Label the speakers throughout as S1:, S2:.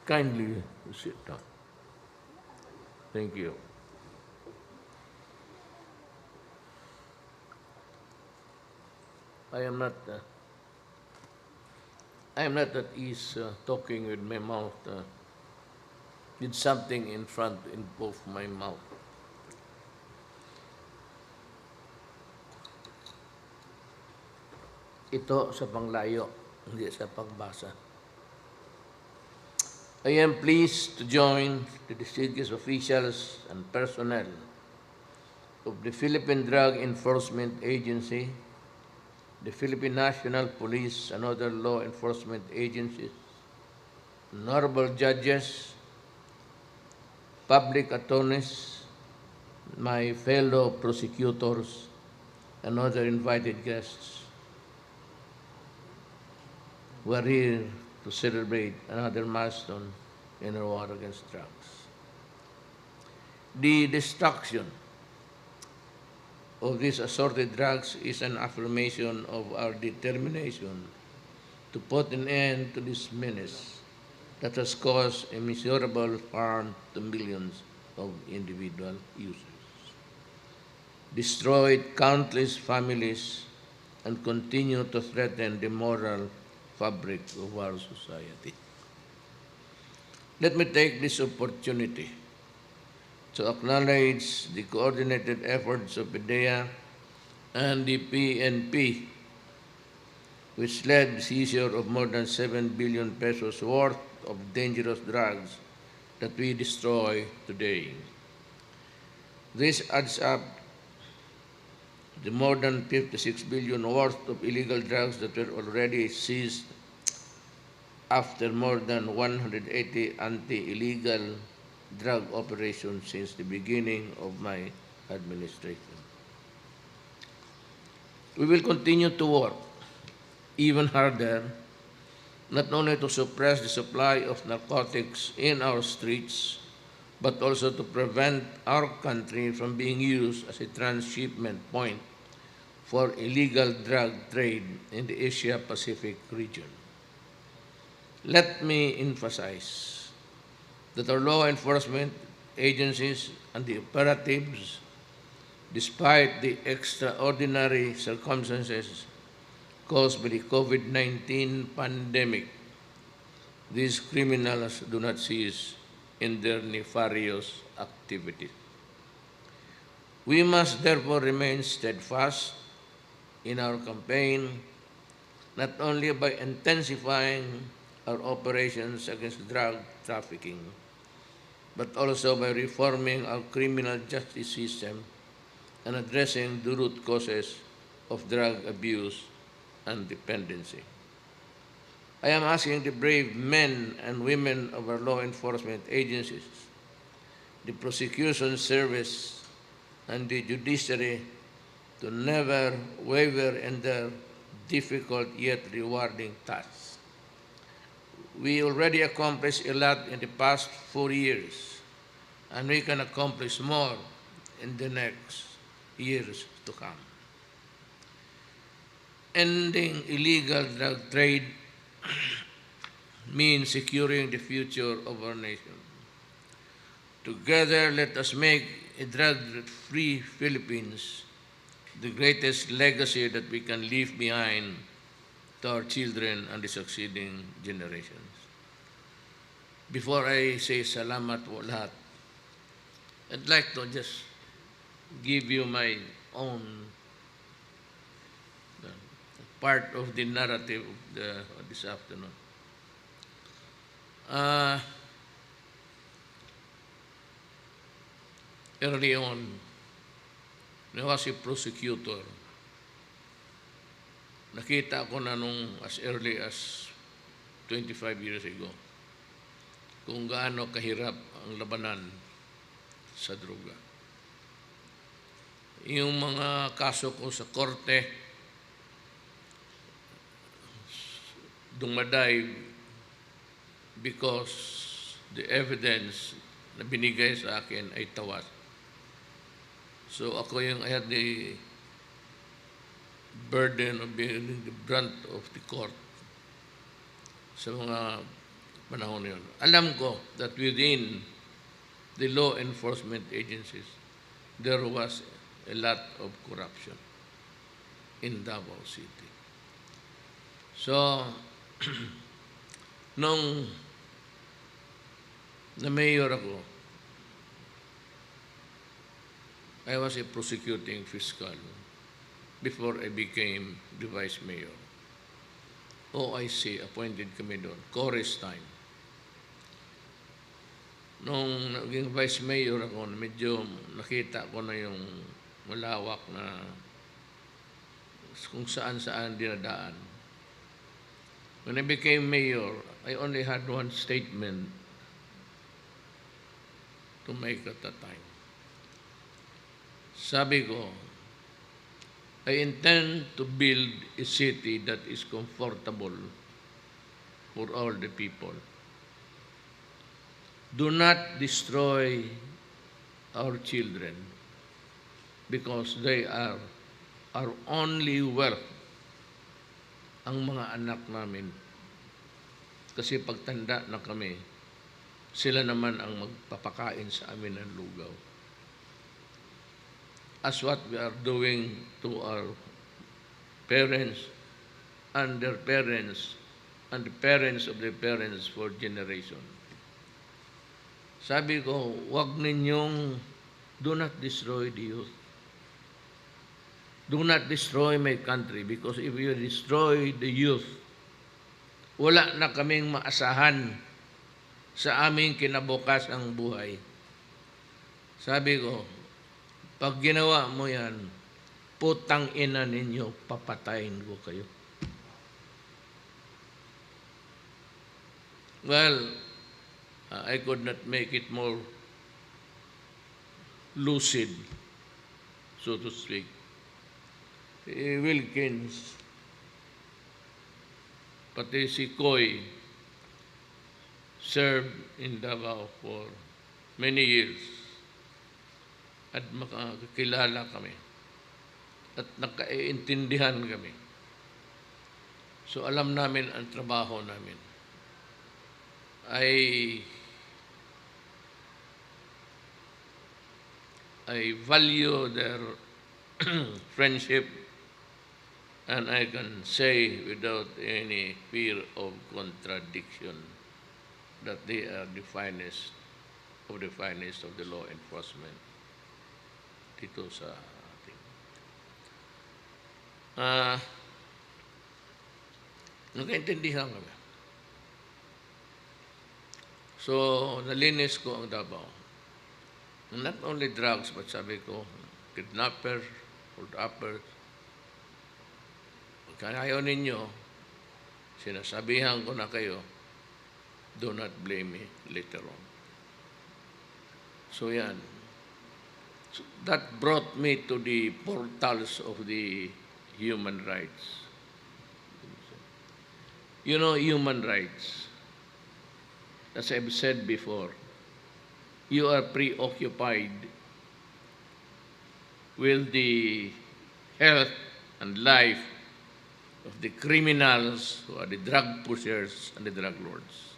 S1: Kindly sit down. Thank you. I am not. I am not at ease talking with my mouth, with something in front in both my mouth. Ito sa panglayo, hindi sa pagbasa. I am pleased to join the distinguished officials and personnel of the Philippine Drug Enforcement Agency, the Philippine National Police, and other law enforcement agencies, honorable judges, public attorneys, my fellow prosecutors, and other invited guests who are here to celebrate another milestone in our war against drugs. The destruction of these assorted drugs is an affirmation of our determination to put an end to this menace that has caused immeasurable harm to millions of individual users, destroyed countless families, and continue to threaten the moral fabric of our society. Let me take this opportunity to acknowledge the coordinated efforts of PDEA and the PNP, which led the seizure of more than 7 billion pesos worth of dangerous drugs that we destroy today. This adds up to more than 56 billion worth of illegal drugs that were already seized after more than 180 anti-illegal drug operations since the beginning of my administration. We will continue to work even harder, not only to suppress the supply of narcotics in our streets, but also to prevent our country from being used as a transshipment point for illegal drug trade in the Asia-Pacific region. Let me emphasize that our law enforcement agencies and the operatives, despite the extraordinary circumstances caused by the COVID-19 pandemic, these criminals do not cease in their nefarious activities. We must therefore remain steadfast in our campaign, not only by intensifying our operations against drug trafficking, but also by reforming our criminal justice system and addressing the root causes of drug abuse and dependency. I am asking the brave men and women of our law enforcement agencies, the prosecution service, and the judiciary to never waver in their difficult yet rewarding tasks. We already accomplished a lot in the past 4 years, and we can accomplish more in the next years to come. Ending illegal drug trade means securing the future of our nation. Together, let us make a drug-free Philippines the greatest legacy that we can leave behind to our children and the succeeding generations. Before I say salamat po lahat, I'd like to just give you my own part of the narrative of this afternoon. Early on, when I was a prosecutor, nakita ko na nung as early as 25 years ago kung gaano kahirap ang labanan sa droga. Yung mga kaso ko sa korte, dumaday because the evidence na binigay sa akin ay tawas. So ako yung I had the burden of being the brunt of the court sa mga panahon yun. Alam ko that within the law enforcement agencies, there was a lot of corruption in Davao City. So, nung na-mayor ako, I was a prosecuting fiscal before I became the vice mayor. OIC, appointed kami doon, chorus time. Nung naging vice mayor ako, medyo nakita ko na yung malawak na kung saan-saan dinadaan. When I became mayor, I only had one statement to make at that time. Sabi ko, I intend to build a city that is comfortable for all the people. Do not destroy our children because they are our only wealth, ang mga anak namin. Kasi pagtanda na kami, sila naman ang magpapakain sa amin ng lugaw. As what we are doing to our parents and their parents and the parents of their parents for generation. Sabi ko, wag ninyong do not destroy the youth. Do not destroy my country because if you destroy the youth, wala na kaming maasahan sa aming kinabukasang buhay. Sabi ko, pag ginawa mo yan, putang ina ninyo, papatayin ko kayo. Well, I could not make it more lucid, so to speak. Wilkins, pati si Koy, served in Davao for many years. At makakilala kami. At nakaiintindihan kami. So alam namin ang trabaho namin. I value their friendship, and I can say without any fear of contradiction that they are the finest of the law enforcement dito sa ating. Nagkaintindihan kami. So, nalinis ko ang Davao. Not only drugs, but sabi ko, kidnappers, hold-uppers. Kaya ayaw ninyo, sinasabihan ko na kayo, do not blame me later on. So yan. So that brought me to the portals of the human rights. You know, human rights, as I've said before, you are preoccupied with the health and life of the criminals who are the drug pushers and the drug lords.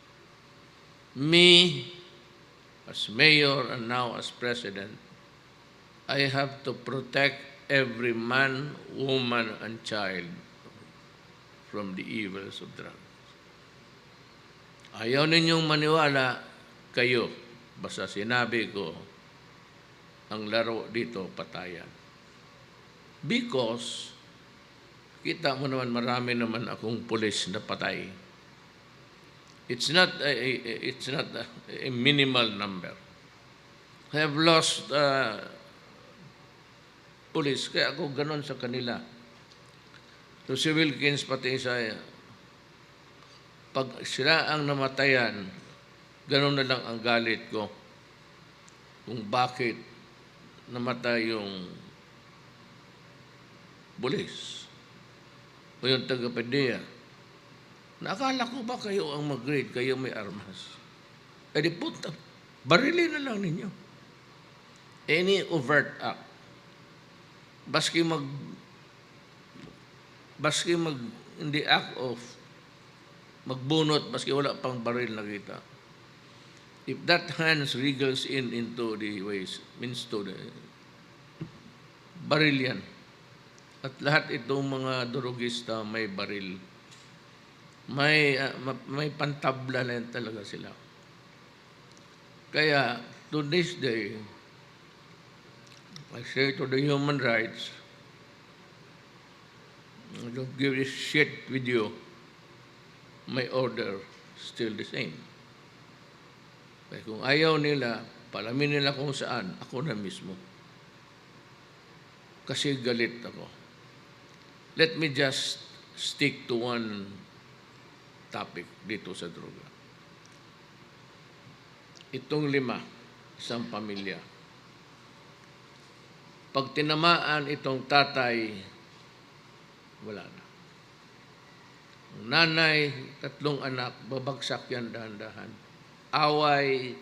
S1: Me, as mayor and now as president, I have to protect every man, woman, and child from the evils of drugs. Ayaw ninyong maniwala, kayo, basta sinabi ko, ang laro dito, patayan. Because, kita mo naman, marami naman akong pulis na patay. It's not a minimal number. I have lost police, kaya ako ganon sa kanila. So si Wilkins pati saya, pag sila ang namatayan, ganon na lang ang galit ko kung bakit namatay yung pulis o yung taga-PDEA. Nakala ko ba kayo ang mag-grade, kayo may armas? Eh di puta, barilin na lang ninyo. Any overt act, baski mag in the act of magbunot maski wala pang baril nakita. If that hand wriggles into the waist, means to the baril yan. At lahat itong mga durugista may baril. May pantabla na yan talaga sila. Kaya, to this day, I say to the human rights, don't give a shit with you. My order still the same. Kaya kung ayaw nila, palamin nila kung saan, ako na mismo. Kasi galit ako. Let me just stick to one topic dito sa droga. Itong 5, isang pamilya. Pag tinamaan itong tatay, wala na. Ang nanay, 3 anak, babagsak yan dahan-dahan. Away,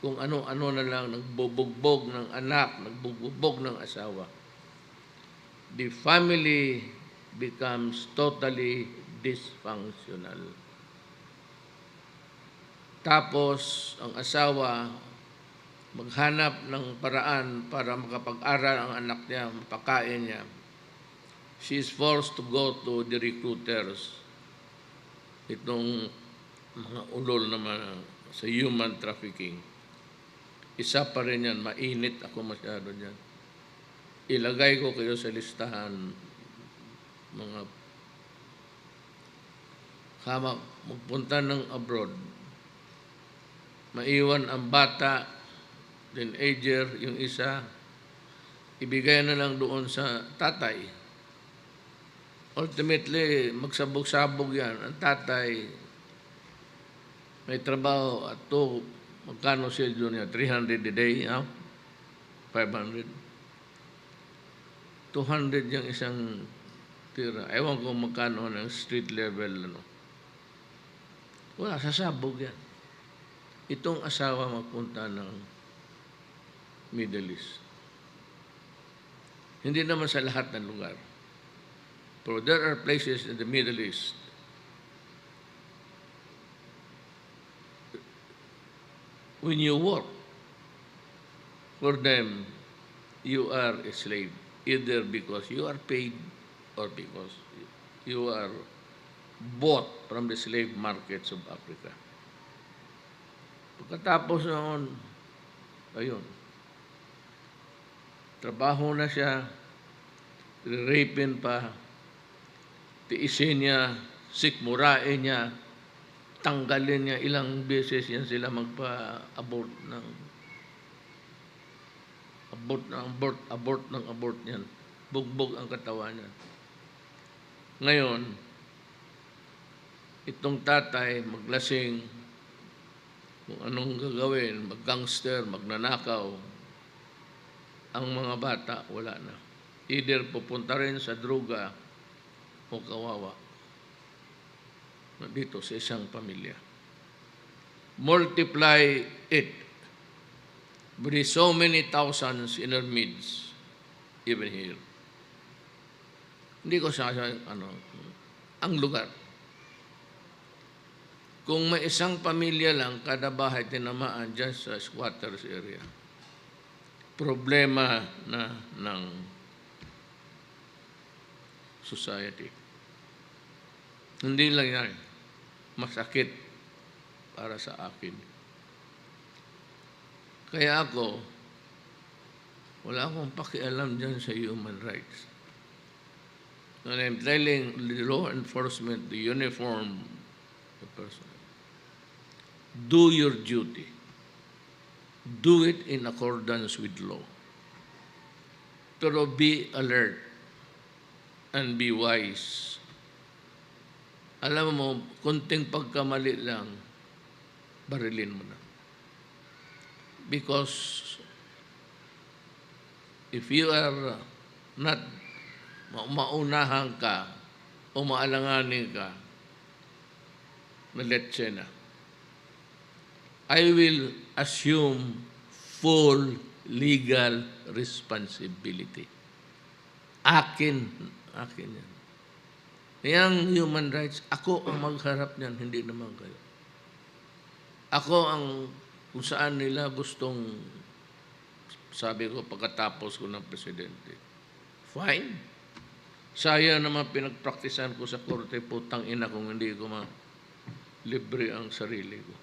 S1: kung ano-ano na lang, nagbubugbog ng anak, nagbubugbog ng asawa. The family becomes totally dysfunctional. Tapos, ang asawa, maghanap ng paraan para makapag-aral ang anak niya, mapakain niya. She is forced to go to the recruiters. Itong mga ulol naman sa human trafficking. Isa pa rin yan, mainit ako masyado dyan. Ilagay ko kayo sa listahan, mga magpunta ng abroad. Maiwan ang bata, teenager, yung isa, ibigay na lang doon sa tatay. Ultimately, magsabog-sabog yan. Ang tatay, may trabaho at magkano schedule niya? 300 a day, 500. 200 yung isang tira. Ewan ko magkano ng street level. Wala, sasabog yan. Itong asawa magpunta ng Middle East. Hindi naman sa lahat ng lugar. Pero there are places in the Middle East when you work for them, you are a slave, either because you are paid or because you are bought from the slave markets of Africa. Pagkatapos noon, ayun, trabaho na siya, rapin pa, tiisin niya, sikmurain niya, tanggalin niya, ilang beses yan sila magpa-abort niyan. Bugbog ang katawan niya. Ngayon, itong tatay maglasing, kung anong gagawin, mag-gangster, magnanakaw, ang mga bata, wala na. Either pupunta rin sa droga o kawawa. Dito sa isang pamilya. Multiply it with so many thousands in our midst, even here. Hindi ko ang lugar. Kung may isang pamilya lang, kada bahay tinamaan dyan sa squatters area. Problema na ng society. Hindi lang yan. Masakit para sa akin. Kaya ako, wala akong pakialam dyan sa human rights. And I'm telling the law enforcement, the uniform, the person, do your duty. Do it in accordance with law. Pero be alert and be wise. Alam mo, kunting pagkamali lang, barilin mo na. Because if you are not maunahan ka o maalanganin ka, maletse na. I will assume full legal responsibility. Akin yan. Yang human rights, ako ang magharap niyan, hindi naman kayo. Ako ang kung saan nila gustong, sabi ko, pagkatapos ko ng presidente. Fine. Sayang naman pinagpraktisan ko sa korte, putang ina kung hindi ko libre ang sarili ko.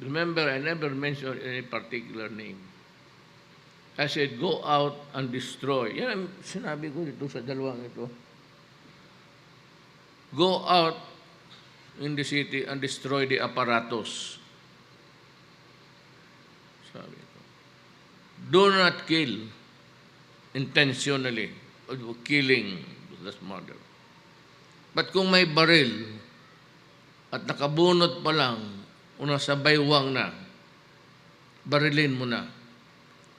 S1: Remember, I never mentioned any particular name. I said, go out and destroy. Yan ang sinabi ko dito sa dalawang ito. Go out in the city and destroy the apparatus. Sabi ko. Do not kill intentionally or killing the murder. But kung may baril at nakabunot pa lang o nasa baywang na, barilin mo na.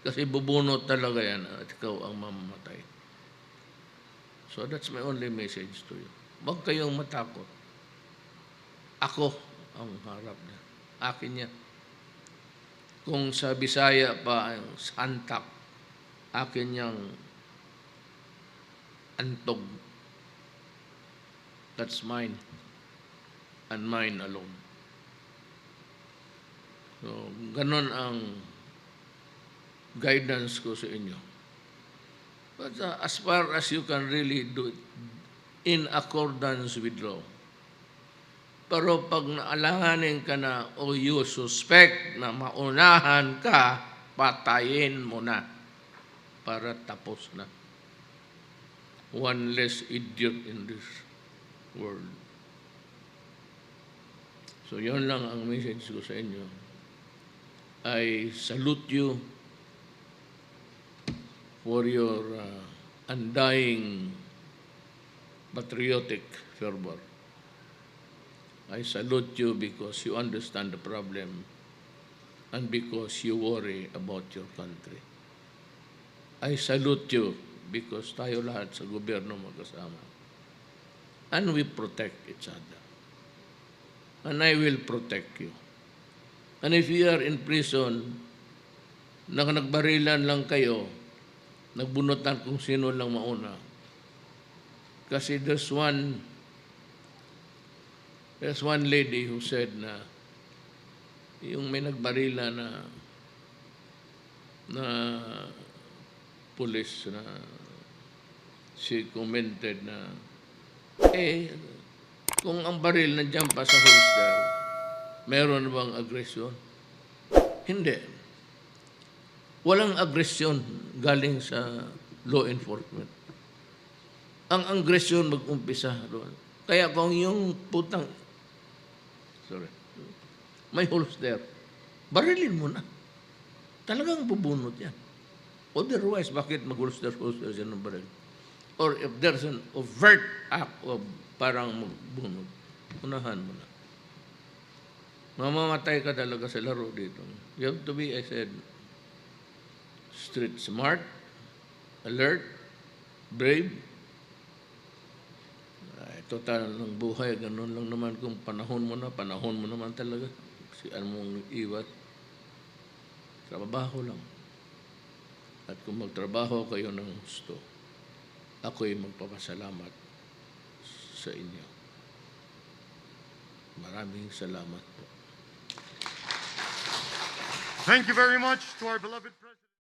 S1: Kasi bubunot talaga yan at ikaw ang mamamatay. So that's my only message to you. Huwag kayong matakot. Ako ang harap niya. Akin niya. Kung sa Bisaya pa ang santak, akin niyang antog. That's mine. And mine alone. So, ganon ang guidance ko sa inyo. But as far as you can really do it in accordance with law. Pero pag naalanganin ka na o you suspect na maunahan ka, patayin mo na para tapos na. One less idiot in this world. So yun lang ang message ko sa inyo. I salute you for your undying patriotic fervor. I salute you because you understand the problem and because you worry about your country. I salute you because tayo lahat sa gobyerno magkasama. And we protect each other. And I will protect you. And if you are in prison, nagbarilan lang kayo, nagbunutan kung sino lang mauna. Kasi there's one lady who said na yung may nagbarila na police na she commented na kung ang baril nandiyan pa sa holster, meron bang agresyon? Hindi. Walang agresyon galing sa law enforcement. Ang agresyon mag-umpisa doon. Kaya kung yung may holster, barilin mo na. Talagang bubunot yan. Otherwise, bakit mag-holster yan ng baril? Or if there's an overt act of parang magbunot, unahan mo na. Mamamatay ka talaga sa laro dito. You have to be, I said, street smart, alert, brave. Total ng buhay, ganun lang naman kung panahon mo naman talaga. Siyan mong iwas. Trabaho lang. At kung magtrabaho kayo ng gusto, ako'y magpapasalamat sa inyo. Maraming salamat po.
S2: Thank you very much to our beloved President.